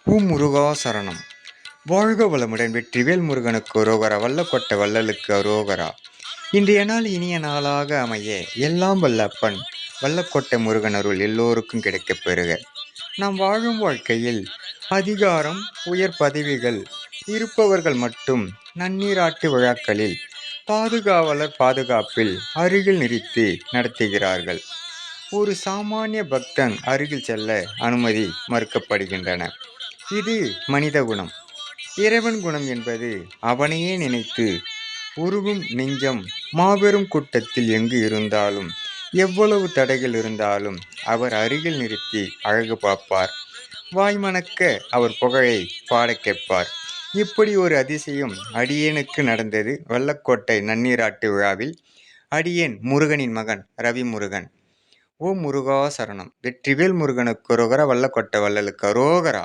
முருகா சரணம். வாழ்க வளமுடன். வெற்றிவேல் முருகனுக்கு அரோகரா. வல்லக்கொட்ட வள்ளலுக்கு அரோகரா. இன்றைய நாள் இனிய நாளாக அமைய எல்லாம் வல்ல அப்பன் வல்லக்கொட்டை முருகன் அருள் எல்லோருக்கும் கிடைக்கப் பெறுக. நாம் வாழும் வாழ்க்கையில் அதிகாரம், உயர் பதவிகள் இருப்பவர்கள் மட்டும் நன்னீராட்டு விழாக்களில் பாதுகாவலர் பாதுகாப்பில் அருகில் நிறுத்தி நடத்துகிறார்கள். ஒரு சாமானிய பக்தன் அருகில் செல்ல அனுமதி மறுக்கப்படுகின்றன. இது மனித குணம். இறைவன் குணம் என்பது அவனையே நினைத்து உருகும் நெஞ்சம். மாபெரும் கூட்டத்தில் எங்கு இருந்தாலும், எவ்வளவு தடைகள் இருந்தாலும் அவர் அருகில் நிறுத்தி அழகு பார்ப்பார். வாய்மணக்க அவர் புகழை பாட கேட்பார். இப்படி ஒரு அதிசயம் அடியேனுக்கு நடந்தது வல்லக்கோட்டை நன்னீராட்டு விழாவில். அடியேன் முருகனின் மகன் ரவி முருகன். ஓம் முருகா சரணம். வெற்றிவேல் முருகனுக்கு அரோகரா. வல்லக்கொட்டை வள்ளலுக்கு அரோகரா.